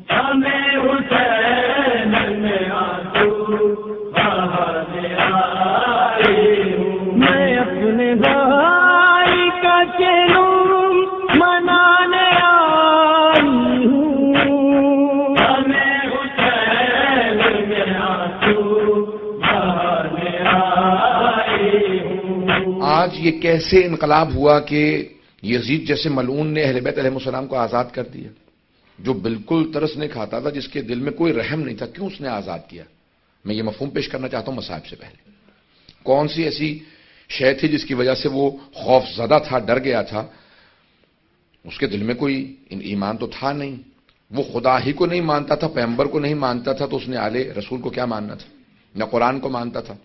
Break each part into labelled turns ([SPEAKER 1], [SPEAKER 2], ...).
[SPEAKER 1] ہمیں حسین میں آنسو بہانے آئی ہوں، میں اپنے بھائی کا جنم منانے آئی ہوں، ہمیں حسین میں آنسو بہانے آئی ہوں۔
[SPEAKER 2] آج یہ کیسے انقلاب ہوا کہ یزید جیسے ملعون نے اہل بیت علیہ السلام کو آزاد کر دیا؟ جو بالکل ترس نہیں کھاتا تھا، جس کے دل میں کوئی رحم نہیں تھا، کیوں اس نے آزاد کیا؟ میں یہ مفہوم پیش کرنا چاہتا ہوں مصائب سے پہلے۔ کون سی ایسی شے تھی جس کی وجہ سے وہ خوف زدہ تھا، ڈر گیا تھا؟ اس کے دل میں کوئی ایمان تو تھا نہیں، وہ خدا ہی کو نہیں مانتا تھا، پیغمبر کو نہیں مانتا تھا، تو اس نے آل رسول کو کیا ماننا تھا؟ نہ قرآن کو مانتا تھا۔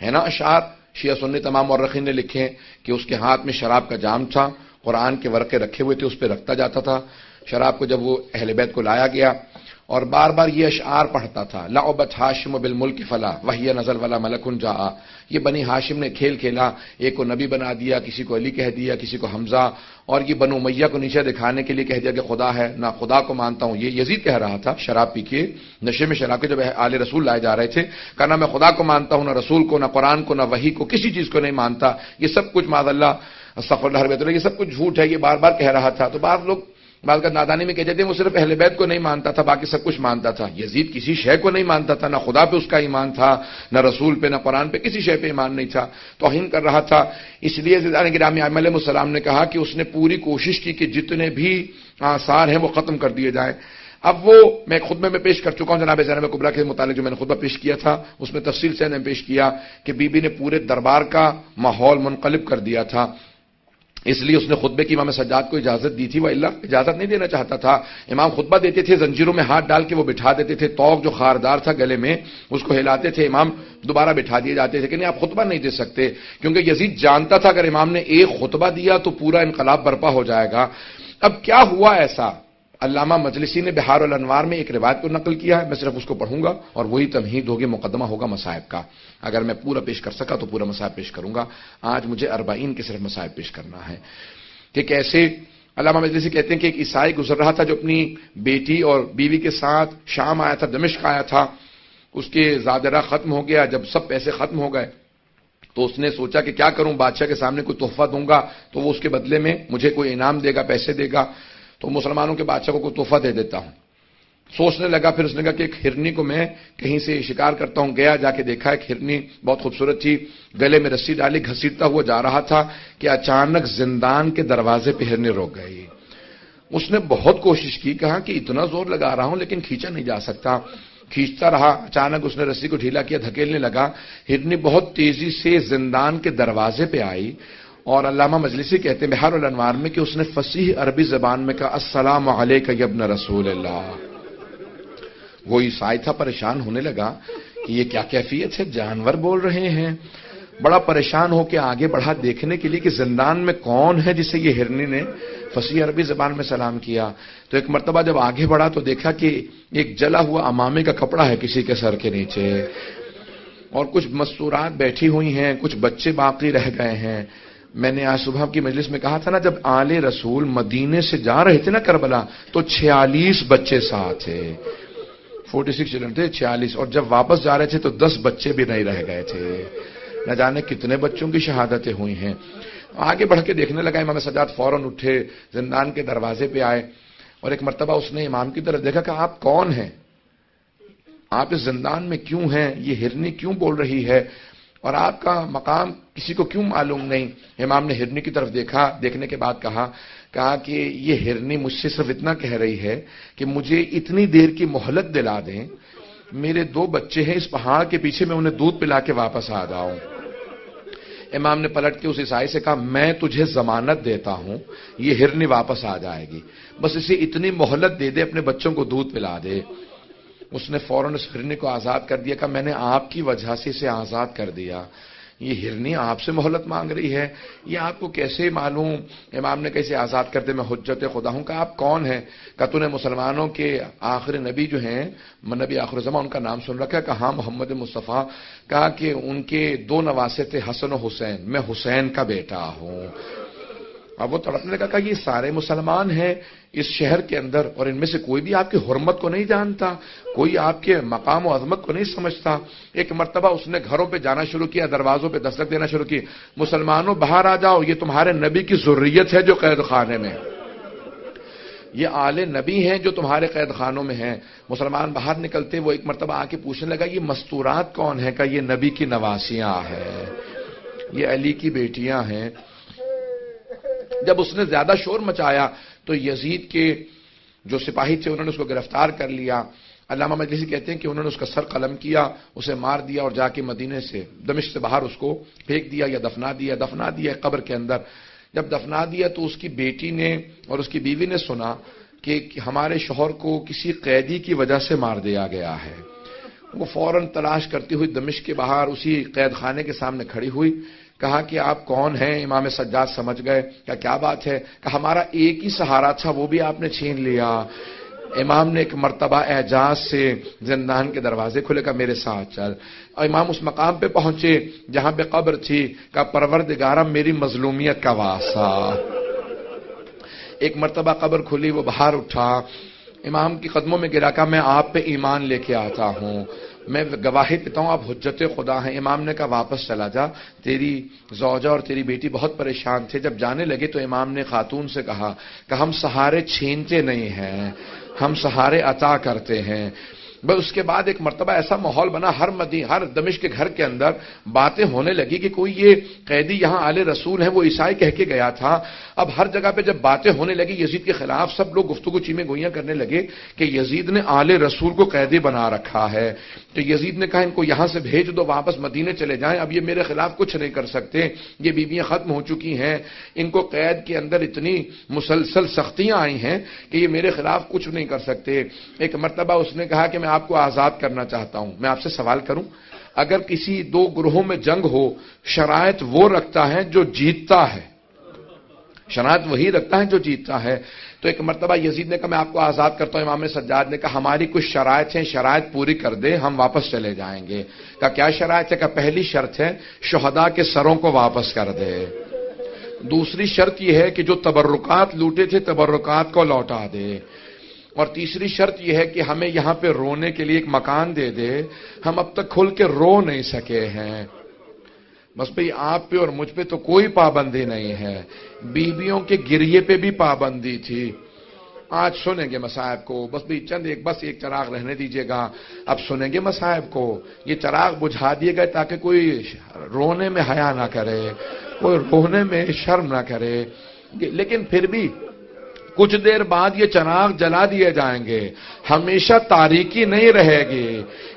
[SPEAKER 2] ہے نا اشعار شیعہ سنی تمام مورخین نے لکھے ہیں کہ اس کے ہاتھ میں شراب کا جام تھا، قرآن کے ورقے رکھے ہوئے تھے، اس پہ رکھتا جاتا تھا شراب کو۔ جب وہ اہل بیت کو لایا گیا اور بار بار یہ اشعار پڑھتا تھا، لعبت ہاشم بالملک فلا وہی نزل ولا ملک جاء، یہ بنی ہاشم نے کھیل کھیلا، ایک کو نبی بنا دیا، کسی کو علی کہہ دیا، کسی کو حمزہ، اور یہ بنو امیہ کو نیچے دکھانے کے لیے کہہ دیا کہ خدا ہے، نہ خدا کو مانتا ہوں۔ یہ یزید کہہ رہا تھا شراب پی کے، نشے میں شراب کے، جب آل رسول لائے جا رہے تھے، کہا نہ میں خدا کو مانتا ہوں، نہ رسول کو، نہ قرآن کو، نہ وحی کو، کسی چیز کو نہیں مانتا، یہ سب کچھ معاذ اللہ استغفر اللہ بیت اللہ، یہ سب کچھ جھوٹ ہے، یہ بار بار کہہ رہا تھا۔ تو بعض لوگ بعض کا نادانی میں کہتے تھے وہ صرف اہل بیت کو نہیں مانتا تھا، باقی سب کچھ مانتا تھا۔ یزید کسی شے کو نہیں مانتا تھا، نہ خدا پہ اس کا ایمان تھا، نہ رسول پہ، نہ قرآن پہ، کسی شے پہ ایمان نہیں تھا، توہین کر رہا تھا۔ اس لیے زیدان گرامی علیہ السلام نے کہا کہ اس نے پوری کوشش کی کہ جتنے بھی آثار ہیں وہ ختم کر دیے جائیں۔ اب وہ میں خطبے میں پیش کر چکا ہوں جناب زینب کبریٰ کے متعلق، جو میں نے خطبہ پیش کیا تھا اس میں تفصیل سے نے پیش کیا کہ بی بی نے پورے دربار کا ماحول منقلب کر دیا تھا، اس لیے اس نے خطبے کی امام سجاد کو اجازت دی تھی، وہ اللہ اجازت نہیں دینا چاہتا تھا۔ امام خطبہ دیتے تھے، زنجیروں میں ہاتھ ڈال کے وہ بٹھا دیتے تھے، توق جو خاردار تھا گلے میں اس کو ہلاتے تھے، امام دوبارہ بٹھا دیے جاتے تھے کہ نہیں آپ خطبہ نہیں دے سکتے، کیونکہ یزید جانتا تھا اگر امام نے ایک خطبہ دیا تو پورا انقلاب برپا ہو جائے گا۔ اب کیا ہوا ایسا؟ علامہ مجلسی نے بہار الانوار میں ایک روایت کو نقل کیا ہے، میں صرف اس کو پڑھوں گا اور وہی تمہید ہوگی، مقدمہ ہوگا مصائب کا۔ اگر میں پورا پیش کر سکا تو پورا مصائب پیش کروں گا، آج مجھے 40 کے صرف مصائب پیش کرنا ہے کہ کیسے علامہ مجلسی کہتے ہیں کہ ایک عیسائی گزر رہا تھا جو اپنی بیٹی اور بیوی کے ساتھ شام آیا تھا، دمشق آیا تھا، اس کے زادرہ ختم ہو گیا، جب سب پیسے ختم ہو گئے تو اس نے سوچا کہ کیا کروں، بادشاہ کے سامنے کوئی تحفہ دوں گا تو وہ اس کے بدلے میں مجھے کوئی انعام دے گا، پیسے دے گا، تو مسلمانوں کے بادشاہ کو کوئی تحفہ دے دیتا ہوں۔ سوچنے لگا، پھر اس نے کہا کہ ایک ہرنی کو میں کہیں سے شکار کرتا ہوں، گیا، جا کے دیکھا ایک ہرنی بہت خوبصورت تھی، گلے میں رسی ڈالی، گھسیٹتا ہوا جا رہا تھا کہ اچانک زندان کے دروازے پہ ہرنی روک گئی۔ اس نے بہت کوشش کی، کہا کہ اتنا زور لگا رہا ہوں لیکن کھینچا نہیں جا سکتا، کھینچتا رہا، اچانک اس نے رسی کو ڈھیلا کیا، دھکیلنے لگا، ہرنی بہت تیزی سے زندان کے دروازے پہ آئی، اور علامہ مجلسی کہتے ہیں بہار الانوار میں کہ اس نے فصیح عربی زبان میں کہا السلام علیک یا ابن رسول اللہ۔ وہ عیسائی تھا، پریشان ہونے لگا کہ یہ کیا کیفیت ہے، جانور بول رہے ہیں، بڑا پریشان ہو کے آگے بڑھا دیکھنے کے لیے کہ زندان میں کون ہے جسے یہ ہرنی نے فصیح عربی زبان میں سلام کیا۔ تو ایک مرتبہ جب آگے بڑھا تو دیکھا کہ ایک جلا ہوا امامے کا کپڑا ہے کسی کے سر کے نیچے، اور کچھ مستورات بیٹھی ہوئی ہیں، کچھ بچے باقی رہ گئے ہیں۔ میں نے آج صبح کی مجلس میں کہا تھا نا، جب آل رسول مدینے سے جا رہے تھے نا کربلا تو 46 بچے ساتھ تھے، 46 چلڈرن تھے، 46، اور جب واپس جا رہے تھے تو 10 بچے بھی نہیں رہ گئے تھے، نہ جانے کتنے بچوں کی شہادتیں ہوئی ہیں۔ آگے بڑھ کے دیکھنے لگا، امام سجاد فوراً اٹھے، زندان کے دروازے پہ آئے، اور ایک مرتبہ اس نے امام کی طرف دیکھا کہ آپ کون ہیں، آپ اس زندان میں کیوں ہیں، یہ ہرنی کیوں بول رہی ہے، اور آپ کا مقام کسی کو کیوں معلوم نہیں؟ امام نے ہرنی کی طرف دیکھا، دیکھنے کے بعد کہا کہ یہ ہرنی مجھ سے صرف اتنا کہہ رہی ہے کہ مجھے اتنی دیر کی مہلت دلا دیں، میرے 2 بچے ہیں اس پہاڑ کے پیچھے، میں انہیں دودھ پلا کے واپس آ جاؤں۔ امام نے پلٹ کے اس عیسائی سے کہا میں تجھے ضمانت دیتا ہوں یہ ہرنی واپس آ جائے گی، بس اسے اتنی مہلت دے دے، اپنے بچوں کو دودھ پلا دے۔ اس نے فوراً اس ہرنی کو آزاد کر دیا، کہ میں نے آپ کی وجہ سے اسے آزاد کر دیا، یہ ہرنی آپ سے مہلت مانگ رہی ہے، یہ آپ کو کیسے معلوم؟ امام نے کیسے آزاد کر دے، میں حجت خدا ہوں۔ کہ آپ کون ہیں؟ کہ تو نے مسلمانوں کے آخری نبی جو ہیں، نبی آخر زمان، ان کا نام سن رکھا؟ کہ ہاں محمد مصطفیٰ۔ کہا کہ ان کے 2 نواسے تھے، حسن و حسین، میں حسین کا بیٹا ہوں۔ اب وہ تڑپنے لگا کہ یہ سارے مسلمان ہیں اس شہر کے اندر اور ان میں سے کوئی بھی آپ کی حرمت کو نہیں جانتا، کوئی آپ کے مقام و عظمت کو نہیں سمجھتا۔ ایک مرتبہ اس نے گھروں پہ جانا شروع کیا، دروازوں پہ دستک دینا شروع کی، مسلمانوں باہر آ جاؤ، یہ تمہارے نبی کی ذریت ہے جو قید خانے میں، یہ آل نبی ہیں جو تمہارے قید خانوں میں ہیں۔ مسلمان باہر نکلتے، وہ ایک مرتبہ آ کے پوچھنے لگا یہ مستورات کون ہے؟ کہ یہ نبی کی نواسیاں ہیں، یہ علی کی بیٹیاں ہیں۔ جب اس نے زیادہ شور مچایا تو یزید کے جو سپاہی تھے انہوں نے اس کو گرفتار کر لیا۔ علامہ مجلسی کہتے ہیں کہ انہوں نے اس کا سر قلم کیا، اسے مار دیا اور جا کے مدینے سے، دمشق سے باہر اس کو پھینک دیا یا دفنا دیا قبر کے اندر۔ جب دفنا دیا تو اس کی بیٹی نے اور اس کی بیوی نے سنا کہ ہمارے شوہر کو کسی قیدی کی وجہ سے مار دیا گیا ہے۔ وہ فوراً تلاش کرتی ہوئی دمشق کے باہر اسی قید خانے کے سامنے کھڑی ہوئی، کہا کہ آپ کون ہیں؟ امام سجاد سمجھ گئے، کیا بات ہے؟ کہ ہمارا ایک ہی سہارا تھا وہ بھی آپ نے چھین لیا۔ امام نے ایک مرتبہ اعجاز سے زندان کے دروازے کھلے، کہا میرے ساتھ چل۔ اور امام اس مقام پہ پہنچے جہاں پہ قبر تھی، کہا پروردگارا میری مظلومیت کا واسطہ۔ ایک مرتبہ قبر کھلی، وہ باہر اٹھا، امام کی قدموں میں گرا، کہا میں آپ پہ ایمان لے کے آتا ہوں، میں گواہی دیتا ہوں آپ حجت خدا ہیں۔ امام نے کہا واپس چلا جا، تیری زوجہ اور تیری بیٹی بہت پریشان تھے۔ جب جانے لگے تو امام نے خاتون سے کہا کہ ہم سہارے چھینتے نہیں ہیں، ہم سہارے عطا کرتے ہیں۔ بس اس کے بعد ایک مرتبہ ایسا ماحول بنا، ہر دمشق کے گھر کے اندر باتیں ہونے لگی کہ کوئی یہ قیدی یہاں آل رسول ہیں، وہ عیسائی کہہ کے گیا تھا۔ اب ہر جگہ پہ جب باتیں ہونے لگی یزید کے خلاف، سب لوگ گفتگو چیمیں گوئیاں کرنے لگے کہ یزید نے آل رسول کو قیدی بنا رکھا ہے۔ تو یزید نے کہا ان کو یہاں سے بھیج دو، واپس مدینے چلے جائیں، اب یہ میرے خلاف کچھ نہیں کر سکتے، یہ بیویاں ختم ہو چکی ہیں، ان کو قید کے اندر اتنی مسلسل سختیاں آئی ہیں کہ یہ میرے خلاف کچھ نہیں کر سکتے۔ ایک مرتبہ اس نے کہا کہ میں آپ کو آزاد کرنا چاہتا ہوں، میں آپ سے سوال کروں، اگر کسی دو گروہوں میں جنگ ہو، شرائط وہ رکھتا ہے جو جیتتا ہے، شرائط وہی رکھتا ہے جو جیتتا ہے۔ تو ایک مرتبہ یزید نے کہا میں آپ کو آزاد کرتا ہوں۔ امام سجاد نے کہا ہماری کچھ شرائط ہیں، شرائط پوری کر دے ہم واپس چلے جائیں گے۔ کہا کیا شرائط ہے؟ کہا پہلی شرط ہے شہداء کے سروں کو واپس کر دے، دوسری شرط یہ ہے کہ جو تبرکات لوٹے تھے تبرکات کو لوٹا دے، اور تیسری شرط یہ ہے کہ ہمیں یہاں پہ رونے کے لیے ایک مکان دے دے، ہم اب تک کھل کے رو نہیں سکے ہیں۔ بس بھئی آپ پہ اور مجھ پہ تو کوئی پابندی نہیں ہے، بیویوں کے گریے پہ بھی پابندی تھی۔ آج سنیں گے مصائب کو، بس بھئی بس ایک چراغ رہنے دیجئے گا، اب سنیں گے مصائب کو، یہ چراغ بجھا دیے گئے تاکہ کوئی رونے میں حیا نہ کرے، کوئی رونے میں شرم نہ کرے، لیکن پھر بھی کچھ دیر بعد یہ چراغ جلا دیے جائیں گے، ہمیشہ تاریکی نہیں رہے گی۔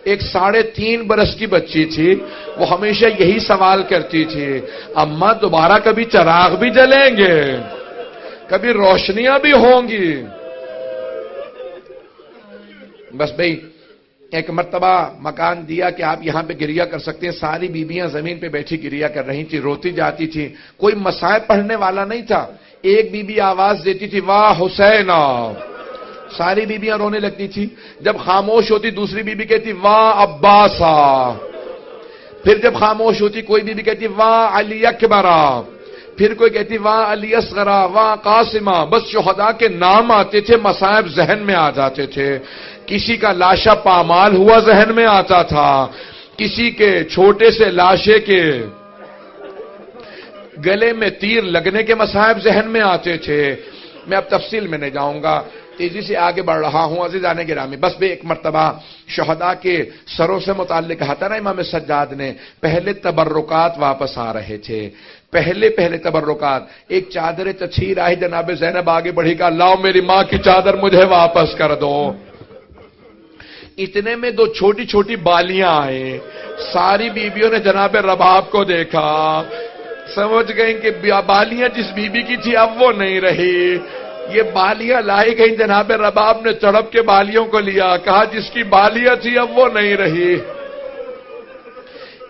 [SPEAKER 2] ایک 3.5 برس کی بچی تھی، وہ ہمیشہ یہی سوال کرتی تھی اماں دوبارہ کبھی چراغ بھی جلیں گے، کبھی روشنیاں بھی ہوں گی؟ بس بھئی ایک مرتبہ مکان دیا کہ آپ یہاں پہ گریا کر سکتے ہیں، ساری بیویاں زمین پہ بیٹھی گریا کر رہی تھی، روتی جاتی تھی، کوئی مصائب پڑھنے والا نہیں تھا۔ ایک بی بی آواز دیتی تھی واہ حسین، ساری بیویاں رونے لگتی تھی۔ جب خاموش ہوتی دوسری بی بی کہتی واہ عباسا، پھر جب خاموش ہوتی کوئی بی بی کہتی واہ علی اکبرا، پھر کوئی کہتی واہ علی اصغرا، واہ قاسمہ، بس شہداء کے نام آتے تھے، مصائب ذہن میں آ جاتے تھے۔ کسی کا لاشا پامال ہوا ذہن میں آتا تھا، کسی کے چھوٹے سے لاشے کے گلے میں تیر لگنے کے مصائب ذہن میں آتے تھے۔ میں اب تفصیل میں نہیں جاؤں گا، تیزی سے آگے بڑھ رہا ہوں عزیزان گرامی۔ بس بھی ایک مرتبہ شہداء کے سروں سے متعلق کہا تھا نا امام سجاد نے، پہلے تبرکات واپس آ رہے تھے، پہلے تبرکات۔ ایک چادر تطہیر آئی، جناب زینب آگے بڑھی، کہا لاؤ میری ماں کی چادر مجھے واپس کر دو۔ اتنے میں 2 چھوٹی چھوٹی بالیاں آئے، ساری بیویوں نے جناب رباب کو دیکھا، سمجھ گئیں کہ بالیاں جس بی بی کی تھی اب وہ نہیں رہی، یہ بالیاں لائی گئیں، جناب رباب نے تڑپ کے بالیوں کو لیا، کہا جس کی بالیاں تھی اب وہ نہیں رہی۔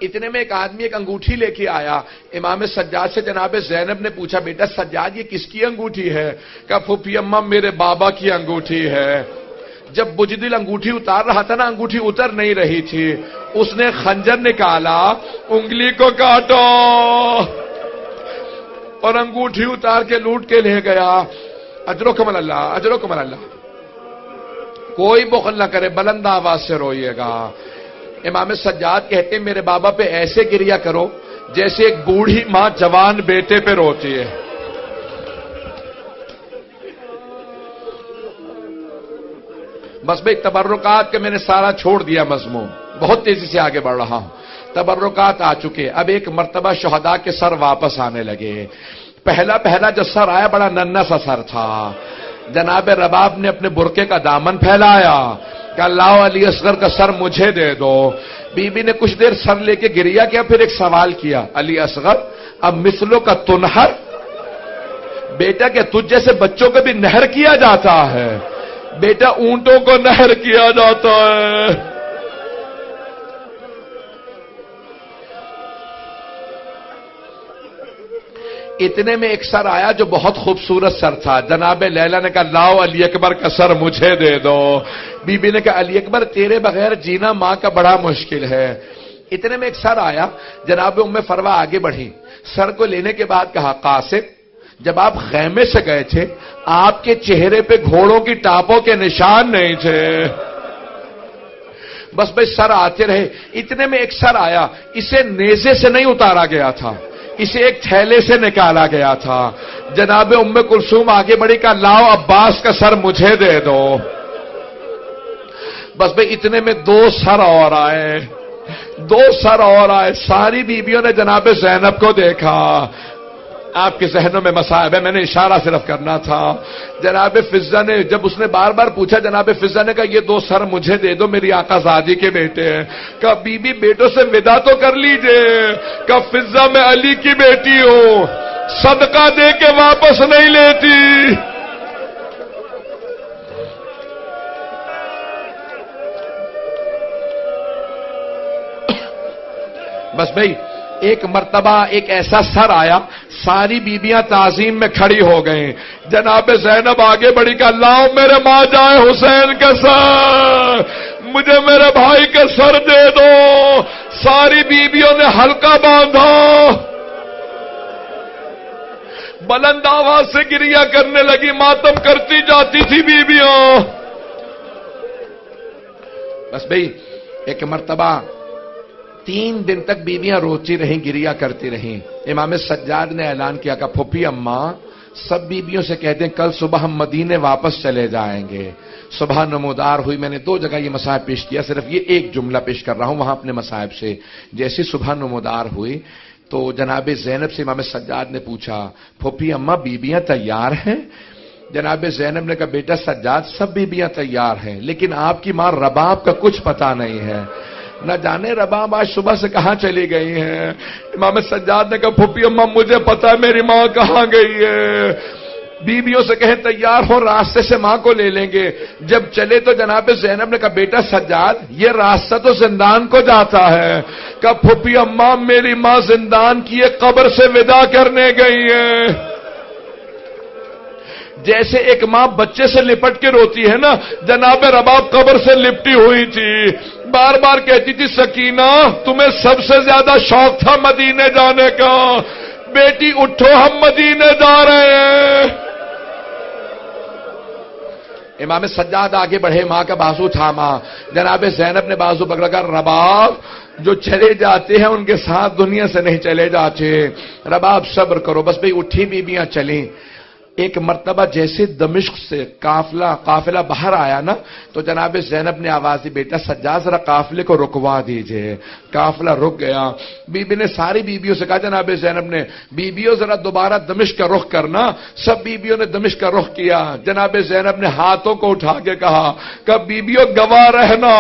[SPEAKER 2] اتنے میں ایک آدمی ایک انگوٹھی لے کے آیا، امام سجاد سے جناب زینب نے پوچھا بیٹا سجاد یہ کس کی انگوٹھی ہے؟ کہا پھوپھی اماں میرے بابا کی انگوٹھی ہے۔ جب بجدل انگوٹھی اتار رہا تھا نا، انگوٹھی اتر نہیں رہی تھی، اس نے خنجر نکالا، انگلی کو کاٹو، اور انگوٹھی اتار کے لوٹ کے لے گیا. اجرکم اللہ، اجرکم اللہ. کوئی بخل نہ کرے، بلند آواز سے روئیے گا. امام سجاد کہتے ہیں میرے بابا پہ ایسے گریا کرو جیسے ایک بوڑھی ماں جوان بیٹے پہ روتی ہے. بس بھئی تبرکات کے میں نے سارا چھوڑ دیا مضمون، بہت تیزی سے آگے بڑھ رہا ہوں. تبرکات آ چکے. اب ایک مرتبہ شہداء کے سر واپس آنے لگے. پہلا جو سر آیا بڑا ننھا سا سر تھا. جناب رباب نے اپنے برقعے کا دامن پھیلایا کہ اللہ علی اصغر کا سر مجھے دے دو. بی بی نے کچھ دیر سر لے کے گریا کیا، پھر ایک سوال کیا، علی اصغر اب مثلوں کا تنہر، بیٹا کہ تجھ جیسے بچوں کو بھی نہر کیا جاتا ہے؟ بیٹا اونٹوں کو نہر کیا جاتا ہے. اتنے میں ایک سر آیا جو بہت خوبصورت سر تھا. جناب لیلا نے کہا لاؤ علی اکبر کا سر مجھے دے دو. بی بی نے کہا علی اکبر تیرے بغیر جینا ماں کا بڑا مشکل ہے. اتنے میں ایک سر آیا. جناب ام فروا آگے بڑھی، سر کو لینے کے بعد کہا قاسم جب آپ خیمے سے گئے تھے آپ کے چہرے پہ گھوڑوں کی ٹاپوں کے نشان نہیں تھے. بس بھائی سر آتے رہے. اتنے میں ایک سر آیا، اسے نیزے سے نہیں اتارا گیا تھا، اسے ایک تھیلے سے نکالا گیا تھا. جناب ام کلثوم آگے بڑھی کہا لاؤ عباس کا سر مجھے دے دو. بس بھئی اتنے میں دو سر اور آئے. ساری بیویوں نے جناب زینب کو دیکھا. آپ کے ذہنوں میں مصائب ہے، میں نے اشارہ صرف کرنا تھا. جناب فضہ نے جب اس نے بار بار پوچھا، جناب فضہ نے کہا یہ دو سر مجھے دے دو، میری آقا زادی کے بیٹے ہیں. کہا بی بی بیٹوں سے ودا تو کر لیجئے. کہا فضہ میں علی کی بیٹی ہوں، صدقہ دے کے واپس نہیں لیتی. بس بھئی ایک مرتبہ ایک ایسا سر آیا، ساری بیبیاں تعظیم میں کھڑی ہو گئیں. جناب زینب آگے بڑھی کہ لاؤ میرے ماں جائے حسین کا سر، مجھے میرے بھائی کا سر دے دو. ساری بیبیوں نے حلقہ باندھا، بلند آواز سے گریا کرنے لگی، ماتم کرتی جاتی تھی بیبیاں. بس بھئی ایک مرتبہ 3 دن تک بیویاں روتی رہیں، گریا کرتی رہیں. امام سجاد نے اعلان کیا کہ پھوپھی اماں سب بیویوں سے کہتے ہیں کل صبح ہم مدینے واپس چلے جائیں گے. صبح نمودار ہوئی. میں نے 2 جگہ یہ مصائب پیش کیا، صرف یہ ایک جملہ پیش کر رہا ہوں وہاں اپنے مصائب سے. جیسی صبح نمودار ہوئی تو جناب زینب سے امام سجاد نے پوچھا پھوپھی اماں بیویاں تیار ہیں؟ جناب زینب نے کہا بیٹا سجاد سب بیویاں تیار ہیں، لیکن آپ کی ماں رباب کا کچھ پتہ نہیں ہے، نہ جانے رباب آج صبح سے کہاں چلی گئی ہیں. امام سجاد نے کہا پھوپھی اماں مجھے پتا ہے میری ماں کہاں گئی ہے. بیویوں سے کہیں تیار ہو، راستے سے ماں کو لے لیں گے. جب چلے تو جناب زینب نے کہا بیٹا سجاد یہ راستہ تو زندان کو جاتا ہے. کہا پھوپھی اماں میری ماں زندان کی ایک قبر سے ودا کرنے گئی ہے. جیسے ایک ماں بچے سے لپٹ کے روتی ہے نا، جناب رباب قبر سے لپٹی ہوئی تھی. بار بار کہتی تھی سکینہ تمہیں سب سے زیادہ شوق تھا مدینے جانے کا، بیٹی اٹھو ہم مدینے جا رہے ہیں. امام سجاد آگے بڑھے، ماں کا بازو تھاما. جناب زینب نے بازو پکڑا کر رباب جو چلے جاتے ہیں ان کے ساتھ دنیا سے نہیں چلے جاتے، رباب صبر کرو. بس بھئی اٹھی بیبیاں چلیں. ایک مرتبہ جیسے دمشق سے قافلہ باہر آیا نا تو جناب زینب نے آواز دی بیٹا سجاد ذرا قافلے کو رکوا دیجئے. قافلہ رک گیا. بی بی نے ساری بیبیوں سے کہا جناب زینب نے بیبیوں ذرا دوبارہ دمشق کا رخ کرنا. سب بیبیوں نے دمشق کا رخ کیا. جناب زینب نے ہاتھوں کو اٹھا کے کہا کہ بیبیوں گواہ رہنا،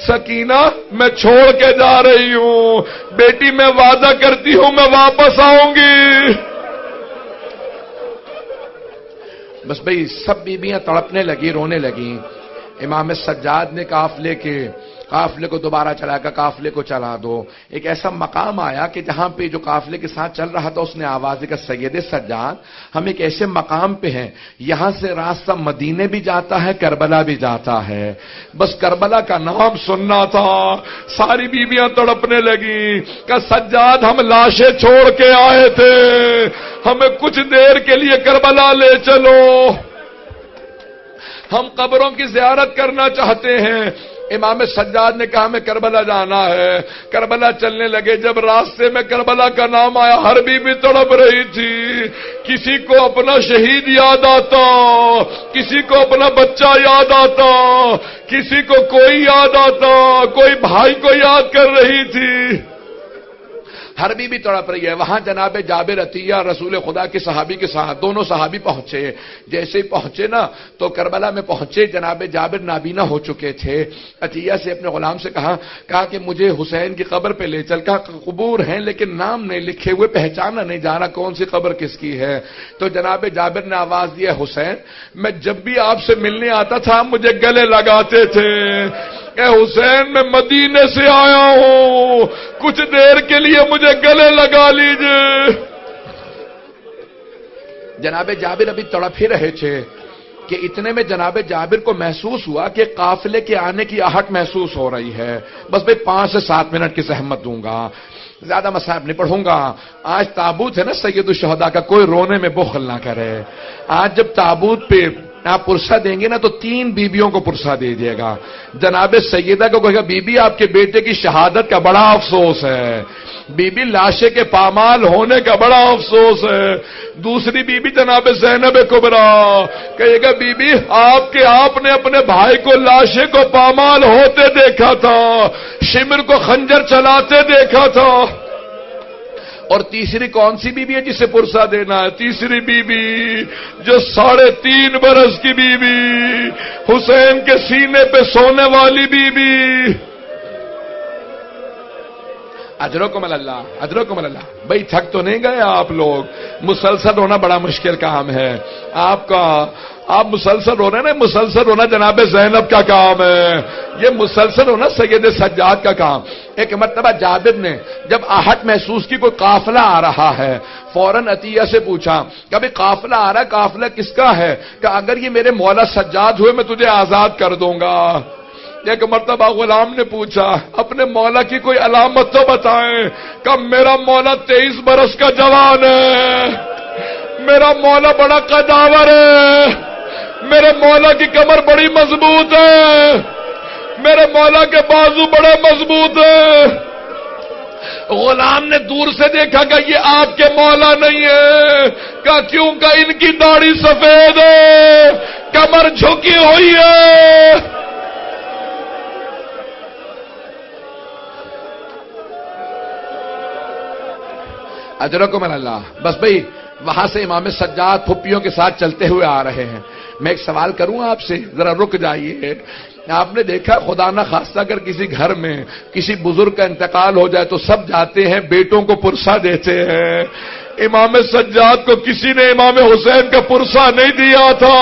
[SPEAKER 2] سکینہ میں چھوڑ کے جا رہی ہوں، بیٹی میں وعدہ کرتی ہوں میں واپس آؤں گی. بس بھئی سب بیبیاں تڑپنے لگی، رونے لگی. امام سجاد نے قافلے کے قافلے کو دوبارہ چلا کر قافلے کو چلا دو. ایک ایسا مقام آیا کہ جہاں پہ جو قافلے کے ساتھ چل رہا تھا اس نے آواز دی کہ سید سجاد ہم ایک ایسے مقام پہ ہیں یہاں سے راستہ مدینے بھی جاتا ہے کربلا بھی جاتا ہے. بس کربلا کا نام سننا تھا. ساری بیویاں تڑپنے لگی کہ سجاد ہم لاشیں چھوڑ کے آئے تھے, ہمیں کچھ دیر کے لیے کربلا لے چلو, ہم قبروں کی زیارت کرنا چاہتے ہیں. امام سجاد نے کہا ہمیں کربلا جانا ہے. کربلا چلنے لگے. جب راستے میں کربلا کا نام آیا ہر بیوی تڑپ رہی تھی. کسی کو اپنا شہید یاد آتا, کسی کو اپنا بچہ یاد آتا, کسی کو کوئی یاد آتا, کوئی بھائی کو یاد کر رہی تھی. ہر بیوی تڑپ رہی ہے. وہاں جناب جابر عطیہ رسول خدا کے صحابی کے ساتھ دونوں صحابی پہنچے. جیسے ہی پہنچے نا تو کربلا میں پہنچے. جناب جابر نابینا ہو چکے تھے. عطیہ سے اپنے غلام سے کہا کہ مجھے حسین کی قبر پہ لے چل. کہا قبور ہیں لیکن نام نہیں لکھے ہوئے, پہچانا نہیں جا رہا کون سی قبر کس کی ہے. تو جناب جابر نے آواز دیا حسین میں جب بھی آپ سے ملنے آتا تھا مجھے گلے لگاتے تھے. کہ حسین میں مدینے سے آیا ہوں, کچھ دیر کے لیے مجھے گلے لگا لیجئے. جناب جابر ابھی تڑپ ہی رہے تھے کہ اتنے میں جناب جابر کو محسوس ہوا کہ قافلے کے آنے کی آہٹ محسوس ہو رہی ہے. بس بھئی 5 سے 7 منٹ کی زحمت دوں گا, زیادہ مصائب نہیں پڑھوں گا. آج تابوت ہے نا سید الشہداء کا, کوئی رونے میں بخل نہ کرے. آج جب تابوت پہ آپ پرسہ دیں گے نا تو 3 بیبیوں کو پرسہ دے دیے گا. جناب سیدہ کو کہے گا بی بی آپ کے بیٹے کی شہادت کا بڑا افسوس ہے, بی بی لاشے کے پامال ہونے کا بڑا افسوس ہے. دوسری بی بی جناب زینب کبریٰ کہے گا بی بی آپ نے اپنے بھائی کو لاشے کو پامال ہوتے دیکھا تھا, شمر کو خنجر چلاتے دیکھا تھا. اور تیسری کون سی بیوی ہے جسے پرسہ دینا ہے؟ تیسری بیوی جو 3.5 برس کی بیوی, حسین کے سینے پہ سونے والی بیوی. اجرکم اللہ, اجرکم اللہ. بھئی تھک تو نہیں گئے آپ لوگ؟ مسلسل رونا بڑا مشکل کام ہے آپ مسلسل رو رہے ہیں نا, مسلسل رونا جناب زینب کا کام ہے, یہ مسلسل رونا سید سجاد کا کام. ایک مرتبہ جابر نے جب آہٹ محسوس کی کوئی قافلہ آ رہا ہے, فوراً عطیہ سے پوچھا کہ ابھی قافلہ آ رہا ہے, قافلہ کس کا ہے؟ کہ اگر یہ میرے مولا سجاد ہوئے میں تجھے آزاد کر دوں گا. ایک مرتبہ غلام نے پوچھا اپنے مولا کی کوئی علامت تو بتائیں. کہ میرا مولا 23 برس کا جوان ہے, میرا مولا بڑا قداور ہے, میرے مولا کی کمر بڑی مضبوط ہے, میرے مولا کے بازو بڑے مضبوط ہیں. غلام نے دور سے دیکھا کہ یہ آپ کے مولا نہیں ہے. کہ کیوں؟ کہ ان کی داڑھی سفید ہے, کمر جھکی ہوئی ہے. اجرکم اللہ. بس بھئی وہاں سے امام سجاد پھپھیوں کے ساتھ چلتے ہوئے آ رہے ہیں. میں ایک سوال کروں آپ سے, ذرا رک جائیے. آپ نے دیکھا خدا نہ خواستہ اگر کسی گھر میں کسی بزرگ کا انتقال ہو جائے تو سب جاتے ہیں بیٹوں کو پرسہ دیتے ہیں. امام سجاد کو کسی نے امام حسین کا پرسہ نہیں دیا تھا.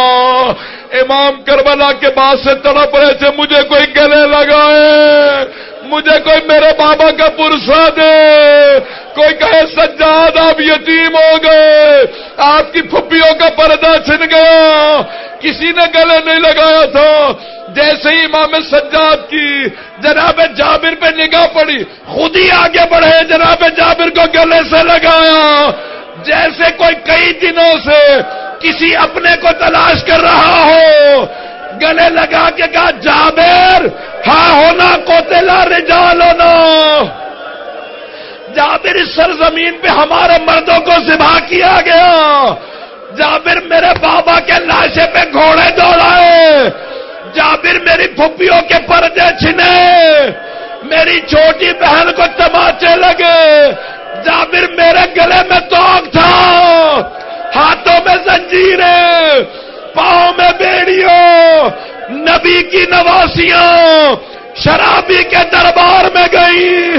[SPEAKER 2] امام کربلا کے بعد سے تڑپ رہے تھے مجھے کوئی گلے لگائے, مجھے کوئی میرے بابا کا پرسہ دے. کوئی کہے سجاد آپ یتیم ہو گئے, آپ کی پھپھیوں کا پردہ چھن گیا. کسی نے گلے نہیں لگایا تھا. جیسے ہی امام سجاد کی جناب جابر پہ نگاہ پڑی خود ہی آگے بڑھے, جناب جابر کو گلے سے لگایا. جیسے کوئی کئی دنوں سے کسی اپنے کو تلاش کر رہا ہو, گلے لگا کے کہا جابر ہاں ہونا قتل رجال ہونا. جابر اس سرزمین پہ ہمارے مردوں کو ذبح کیا گیا. جابر میرے بابا کے لاشے پہ گھوڑے دوڑائے. جابر میری پھپھیوں کے پردے چھنے, میری چھوٹی بہن کو تماچے لگے. جابر میرے گلے میں توق تھا, ہاتھوں میں زنجیریں, پاؤں میں بیڑیوں, نبی کی نواسیاں شرابی کے دربار میں گئی.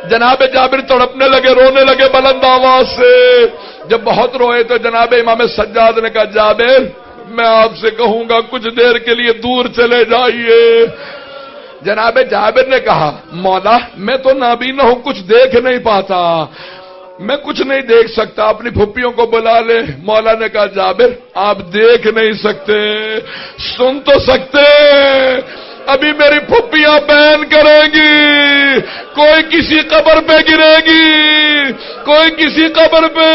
[SPEAKER 2] جناب جابر تڑپنے لگے, رونے لگے بلند آواز سے. جب بہت روئے تو جناب امام سجاد نے کہا جابر میں آپ سے کہوں گا کچھ دیر کے لیے دور چلے جائیے. جناب جابر نے کہا مولا میں تو نابینا ہوں, کچھ دیکھ نہیں پاتا, میں کچھ نہیں دیکھ سکتا, اپنی پھپھیوں کو بلا لے. مولا نے کہا جابر آپ دیکھ نہیں سکتے, سن تو سکتے, ابھی میری پھپھیاں بیان کریں گی, کوئی کسی قبر پہ گرے گی, کوئی کسی قبر پہ.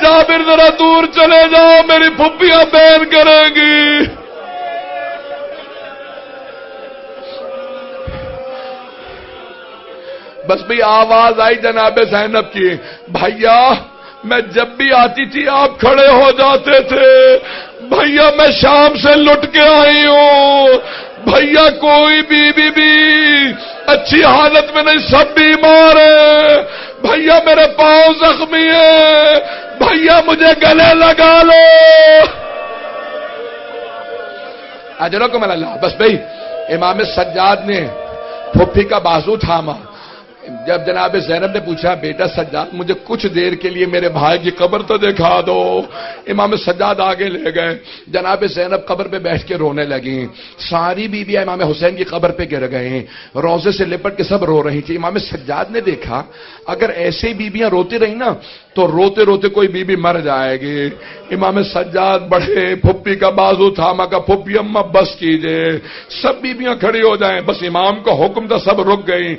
[SPEAKER 2] جابر ذرا دور چلے جاؤ, میری پھپھیاں بیان کریں گی. بس بھی آواز آئی جناب زینب کی, بھیا میں جب بھی آتی تھی آپ کھڑے ہو جاتے تھے, بھیا میں شام سے لٹ کے آئی ہوں, بھیا کوئی بھی اچھی حالت میں نہیں, سب بیمار ہیں, بھیا میرے پاؤں زخمی ہیں, بھیا مجھے گلے لگا لو. اجرکم اللہ. بس بھائی امام سجاد نے پھپھی کا بازو تھاما. جب جناب زینب نے پوچھا بیٹا سجاد مجھے کچھ دیر کے لیے میرے بھائی کی قبر تو دکھا دو, امام سجاد آگے لے گئے. جناب زینب قبر پہ بیٹھ کے رونے لگیں. ساری بیویاں امام حسین کی قبر پہ گر گئے, روزے سے لپٹ کے سب رو رہی تھی. امام سجاد نے دیکھا اگر ایسے بیویاں روتی رہی نا تو روتے روتے کوئی بیوی مر جائے گی. امام سجاد بڑھے, پھپھی کا بازو تھاما, کا پھپھی اماں بس کیجئے, سب بیویاں کھڑی ہو جائیں. بس امام کا حکم تھا, سب رک گئی.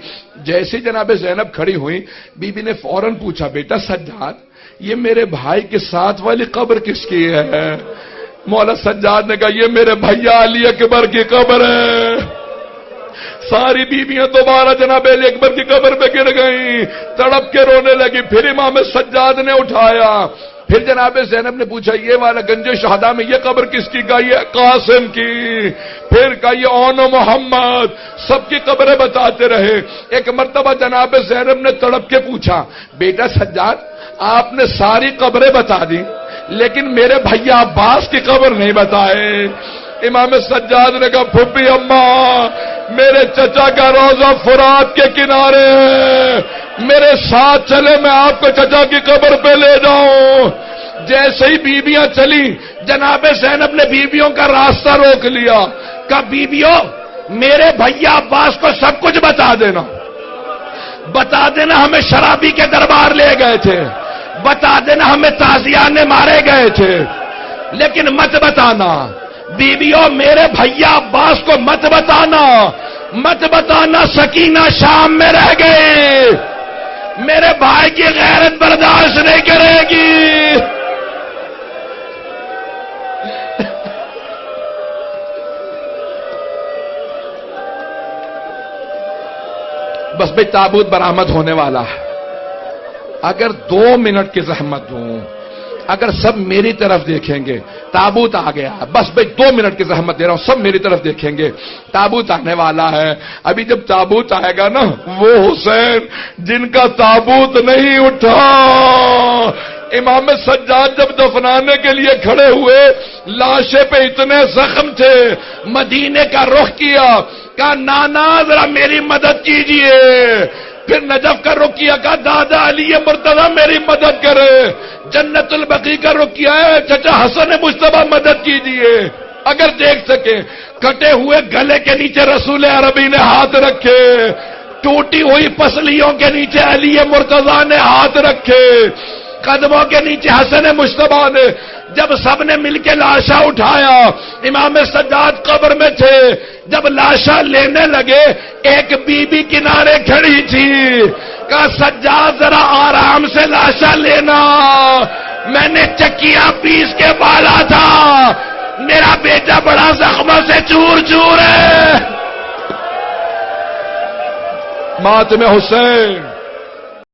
[SPEAKER 2] جیسے جناب زینب کھڑی ہوئی, بی نے فوراً پوچھا بیٹا سجاد یہ میرے بھائی کے ساتھ والی قبر کس کی ہے؟ مولا سجاد نے کہا یہ میرے بھیا علی اکبر کی قبر ہے. ساری بیویاں دوبارہ جناب علی اکبر کی قبر پہ گر گئیں, تڑپ کے رونے لگی. پھر امام سجاد نے اٹھایا. پھر جناب زینب نے پوچھا یہ والا گنج شہداء میں یہ قبر کس کی؟ کہا یہ قاسم کی. پھر کہا یہ اون و محمد. سب کی قبریں بتاتے رہے. ایک مرتبہ جناب زینب نے تڑپ کے پوچھا بیٹا سجاد آپ نے ساری قبریں بتا دی لیکن میرے بھیا عباس کی قبر نہیں بتائے. امام سجاد نے کہا پھپھی اماں میرے چچا کا روضہ فرات کے کنارے ہے, میرے ساتھ چلے میں آپ کو چچا کی قبر پہ لے جاؤں. جیسے ہی بیویاں چلی جناب زینب نے بیویوں کا راستہ روک لیا. کہا بیویوں میرے بھیا عباس کو سب کچھ بتا دینا, بتا دینا ہمیں شرابی کے دربار لے گئے تھے, بتا دینا ہمیں تازیانے مارے گئے تھے, لیکن مت بتانا بیویوں میرے بھیا عباس کو مت بتانا, مت بتانا سکینہ شام میں رہ گئے, میرے بھائی کی غیرت برداشت نہیں کرے گی. بس بھئی تابوت برآمد ہونے والا ہے. اگر 2 منٹ کی زحمت دوں, اگر سب میری طرف دیکھیں گے تابوت آ گیا. بس بھئی 2 منٹ کی زحمت دے رہا ہوں, سب میری طرف دیکھیں گے تابوت آنے والا ہے. ابھی جب تابوت آئے گا نا وہ حسین جن کا تابوت نہیں اٹھا. امام سجاد جب دفنانے کے لیے کھڑے ہوئے لاشے پہ اتنے زخم تھے, مدینے کا رخ کیا, کہا نانا ذرا میری مدد کیجئے. پھر نجف کا رخ کیا, کہا دادا علی مرتضی میری مدد کرے. جنت البقیع کا رخ کیا ہے, چچا حسن مجتبی مدد کیجئے. اگر دیکھ سکیں کٹے ہوئے گلے کے نیچے رسول عربی نے ہاتھ رکھے, ٹوٹی ہوئی پسلیوں کے نیچے علی مرتضی نے ہاتھ رکھے, قدموں کے نیچے حسن مجتبی نے. جب سب نے مل کے لاشا اٹھایا, امام سجاد قبر میں تھے. جب لاشا لینے لگے ایک بی بی کنارے کھڑی تھی, کہا سجاد ذرا آرام سے لاشا لینا, میں نے چکیاں پیس کے بالا تھا, میرا بیٹا بڑا زخموں سے چور چور ہے. ماتم حسین